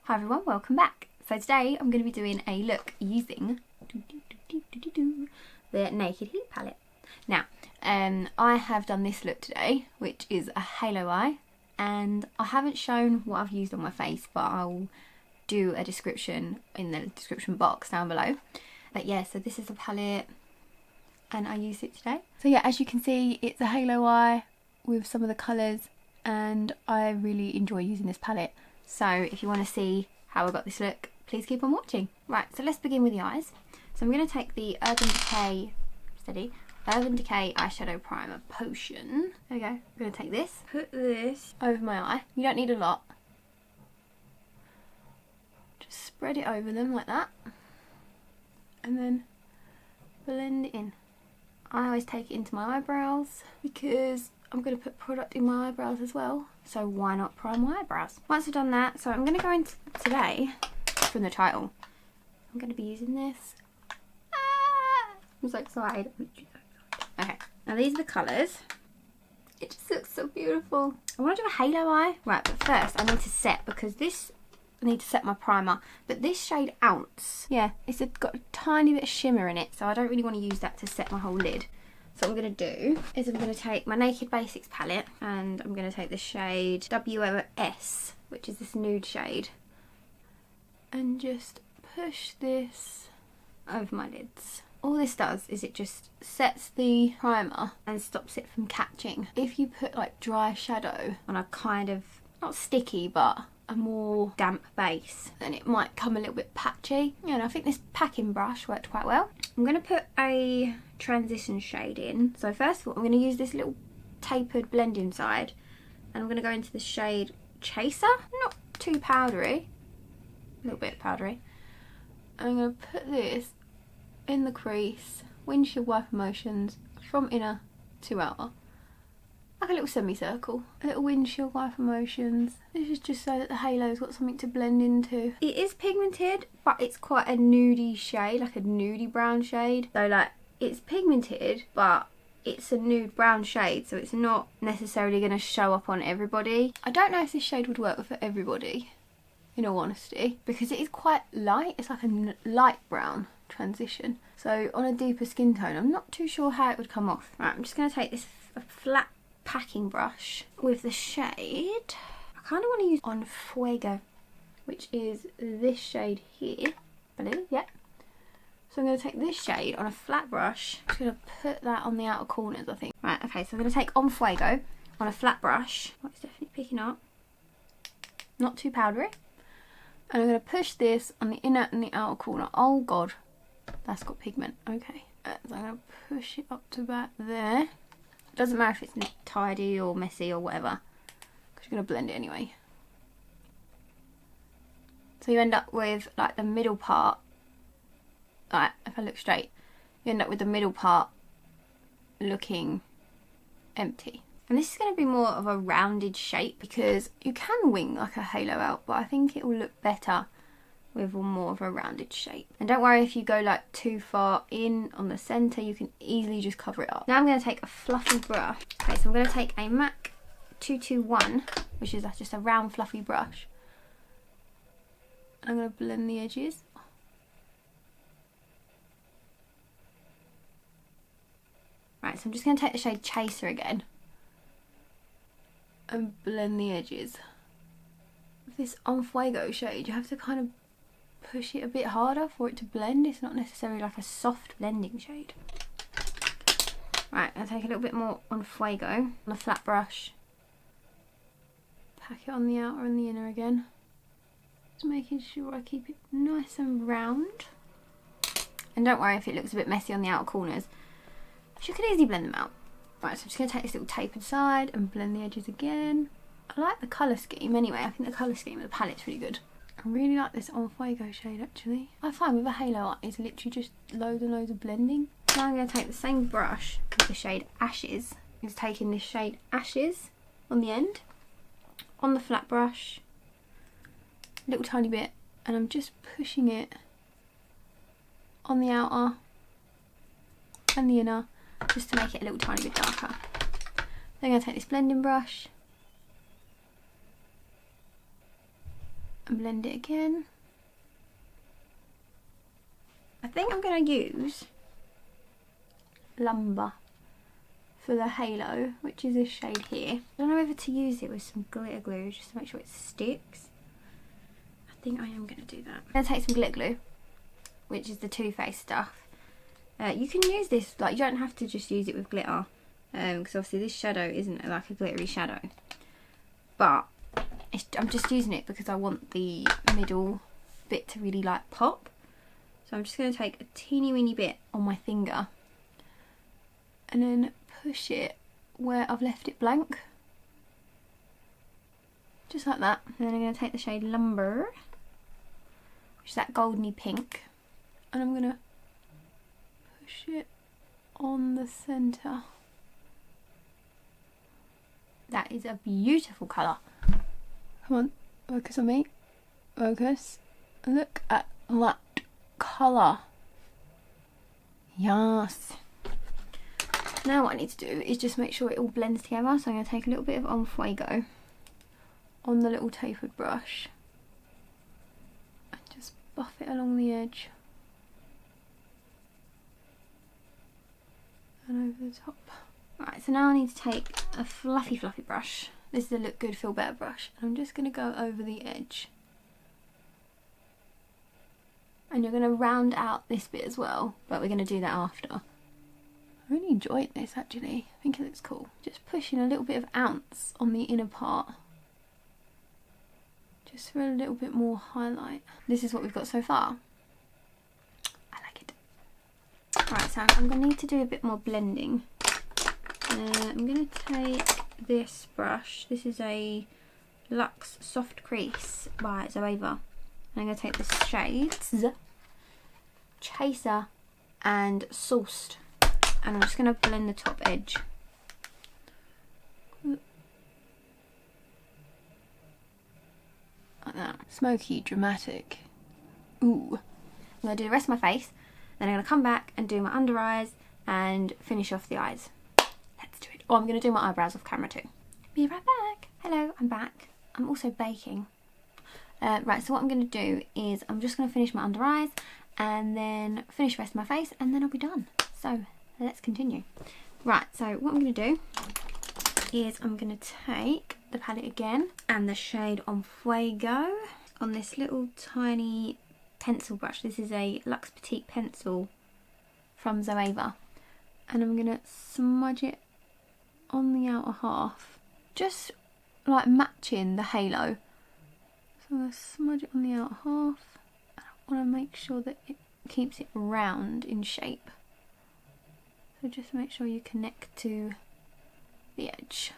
Hi everyone, welcome back. So today I'm going to be doing a look using the Naked Heat palette. Now, I have done this look today, which is a halo eye, and I haven't shown what I've used on my face, but I'll do a description in the description box down below. But yeah, so this is the palette and I used it today. So yeah, as you can see, it's a halo eye with some of the colours, and I really enjoy using this palette. So if you want to see how I got this look, please keep on watching. Right, so let's begin with the eyes. So I'm going to take the Urban Decay eyeshadow primer potion. There we go. I'm going to take this, put this over my eye. You don't need a lot. Just spread it over them like that. And then blend it in. I always take it into my eyebrows because I'm going to put product in my eyebrows as well, so why not prime my eyebrows? Once I've done that, so I'm going to go into today, from the title, I'm going to be using this. I'm so excited. Okay, now these are the colours. It just looks so beautiful. I want to do a halo eye. Right, but first I need to set, because this, I need to set my primer. But this shade Ounce, yeah, it's got a tiny bit of shimmer in it, so I don't really want to use that to set my whole lid. So what I'm going to do is I'm going to take my Naked Basics palette, and I'm going to take the shade WOS, which is this nude shade, and just push this over my lids. All this does is it just sets the primer and stops it from catching. If you put like dry shadow on a kind of, not sticky, but a more damp base, then it might come a little bit patchy. Yeah, and I think this packing brush worked quite well. I'm going to put a transition shade in. So first of all, I'm going to use this little tapered blending side, and I'm going to go into the shade Chaser. Not too powdery, a little bit powdery. I'm going to put this in the crease, windshield wiper motions from inner to outer, like a little semicircle, a little windshield wiper motions. This is just so that the halo's got something to blend into. It is pigmented, but it's quite a nudie shade, like a nudie brown shade. So like, it's pigmented, but it's a nude brown shade, so it's not necessarily going to show up on everybody. I don't know if this shade would work for everybody, in all honesty, because it is quite light. It's like a light brown transition. So on a deeper skin tone, I'm not too sure how it would come off. Right, I'm just going to take this flat packing brush with the shade, I kind of want to use On Fuego, which is this shade here, I believe, yeah. So I'm going to take this shade on a flat brush. I'm going to put that on the outer corners, I think. Right, okay, so I'm going to take On Fuego on a flat brush. Oh, it's definitely picking up. Not too powdery. And I'm going to push this on the inner and the outer corner. Oh god, that's got pigment. Okay, so I'm going to push it up to about there. Doesn't matter if it's tidy or messy or whatever, because you're going to blend it anyway. So you end up with like the middle part, like if I look straight, you end up with the middle part looking empty. And this is going to be more of a rounded shape, because you can wing like a halo out, but I think it will look better with more of a rounded shape. And don't worry if you go like too far in on the centre, you can easily just cover it up. Now I'm going to take a fluffy brush. Okay, so I'm going to take a MAC 221, which is just a round fluffy brush. I'm going to blend the edges. Right, so I'm just going to take the shade Chaser again and blend the edges. With this On Fuego shade, you have to kind of push it a bit harder for it to blend. It's not necessarily like a soft blending shade. Right, I'll take a little bit more On Fuego on a flat brush. Pack it on the outer and the inner again. Just making sure I keep it nice and round. And don't worry if it looks a bit messy on the outer corners, you can easily blend them out. Right, so I'm just going to take this little tapered side and blend the edges again. I like the colour scheme anyway. I think the colour scheme of the palette's really good. I really like this On Fuego shade actually. I find with a halo eye, it's literally just loads and loads of blending. Now I'm going to take the same brush with the shade Ashes. I'm just taking this shade Ashes on the end, on the flat brush, a little tiny bit, and I'm just pushing it on the outer and the inner, just to make it a little tiny bit darker. Then I'm going to take this blending brush and blend it again. I think I'm going to use Lumber for the halo, which is this shade here. I don't know whether to use it with some glitter glue just to make sure it sticks. I think I am going to do that. I'm going to take some glitter glue, which is the Too Faced stuff. You can use this, like, you don't have to just use it with glitter, because obviously this shadow isn't like a glittery shadow. But I'm just using it because I want the middle bit to really like pop. So I'm just going to take a teeny weeny bit on my finger and then push it where I've left it blank. Just like that. And then I'm going to take the shade Lumber, which is that goldeny pink, and I'm going to push it on the centre. That is a beautiful colour. Come on, focus on me. Focus. Look at that colour. Yes. Now what I need to do is just make sure it all blends together. So I'm going to take a little bit of En Fuego on the little tapered brush and just buff it along the edge and over the top. Right, so now I need to take a fluffy brush. This is a Look Good Feel Better brush, and I'm just going to go over the edge. And you're going to round out this bit as well, but we're going to do that after. I really enjoyed this actually. I think it looks cool. Just pushing a little bit of ounce on the inner part, just for a little bit more highlight. This is what we've got so far. I like it. Right, so I'm going to need to do a bit more blending. I'm going to take this brush. This is a Luxe Soft Crease by Zoeva. And I'm going to take the shades Chaser and Sourced, and I'm just going to blend the top edge. Like that. Smoky, dramatic. Ooh. I'm going to do the rest of my face, then I'm going to come back and do my under eyes and finish off the eyes. Let's do it. Oh, I'm going to do my eyebrows off camera too. Be right back. Hello, I'm back. I'm also baking. Right, so what I'm going to do is I'm just going to finish my under eyes and then finish the rest of my face, and then I'll be done. So let's continue. Right, so what I'm going to do is I'm going to take the palette again and the shade En Fuego on this little tiny pencil brush. This is a Luxe Petite pencil from Zoeva, and I'm going to smudge it on the outer half, just like matching the halo. So I'm going to smudge it on the outer half. I want to make sure that it keeps it round in shape. So just make sure you connect to the edge.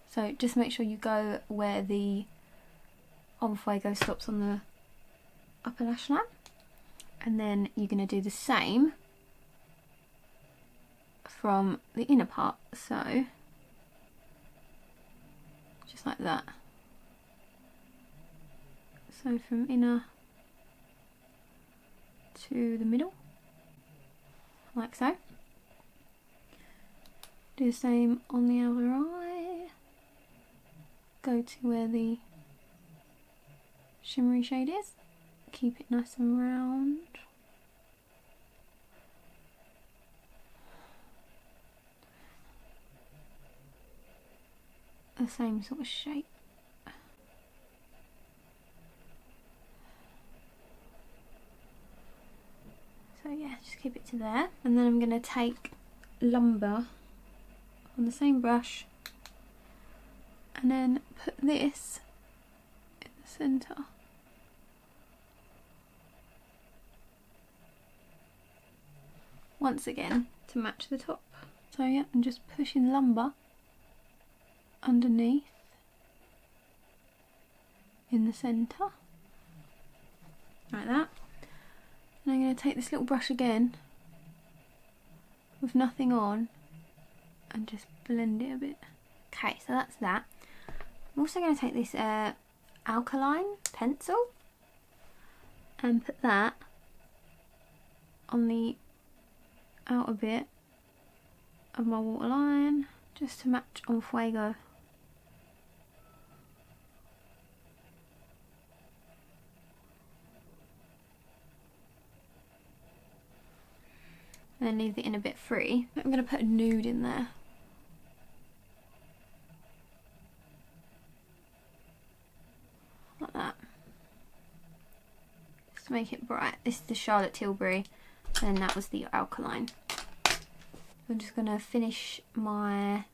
So just make sure you go where the En Fuego stops on the upper lash line. And then you're going to do the same from the inner part. So just like that. So from inner to the middle, like so. Do the same on the other eye. Go to where the shimmery shade is. Keep it nice and round. The same sort of shape. So yeah, just keep it to there. And then I'm going to take Lumber on the same brush and then put this in the centre. Once again to match the top. So yeah, I'm just pushing Lumber underneath in the centre, like that. And I'm going to take this little brush again with nothing on and just blend it a bit. Okay, so that's that. I'm also going to take this alkaline pencil and put that on the outer bit of my waterline just to match En Fuego. and then leave the inner bit free. I'm going to put a nude in there. Like that. Just to make it bright. This is the Charlotte Tilbury, and that was the alkaline. I'm just going to finish my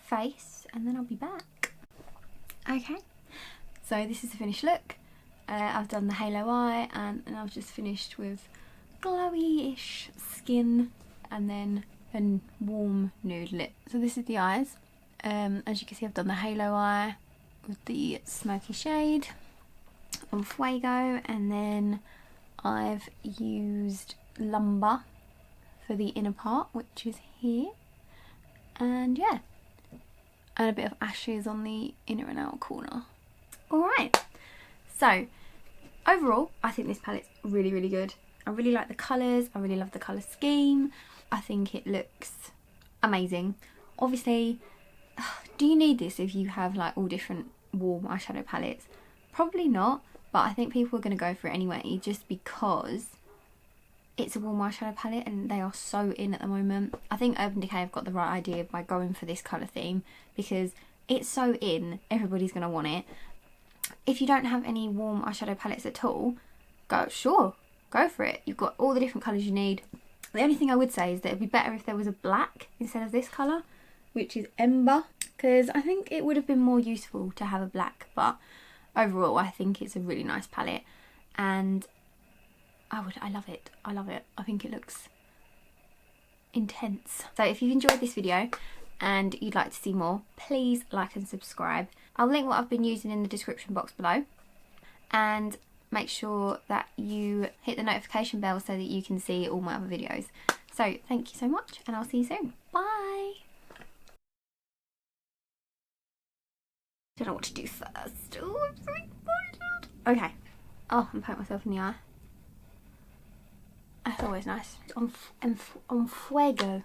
face and then I'll be back. Okay, so this is the finished look. I've done the halo eye and I've just finished with glowy-ish skin and then a warm nude lip. So this is the eyes. As you can see, I've done the halo eye with the smoky shade on Fuego, and then I've used lumber for the inner part, which is here, and yeah, and a bit of ashes on the inner and outer corner. Alright, so overall I think this palette's really, really good. I really like the colours, I really love the colour scheme, I think it looks amazing. Obviously, do you need this if you have like all different warm eyeshadow palettes? Probably not, but I think people are going to go for it anyway, just because it's a warm eyeshadow palette and they are so in at the moment. I think Urban Decay have got the right idea by going for this colour theme, because it's so in, everybody's going to want it. If you don't have any warm eyeshadow palettes at all, go for it. You've got all the different colours you need. The only thing I would say is that it'd be better if there was a black instead of this colour, which is Ember, because I think it would have been more useful to have a black, but overall I think it's a really nice palette and I love it. I love it. I think it looks intense. So if you've enjoyed this video and you'd like to see more, please like and subscribe. I'll link what I've been using in the description box below, and make sure that you hit the notification bell so that you can see all my other videos. So thank you so much and I'll see you soon. Bye! Don't know what to do first. Oh, I'm so excited. Okay. Oh, I'm poking myself in the eye. That's always nice. On fuego.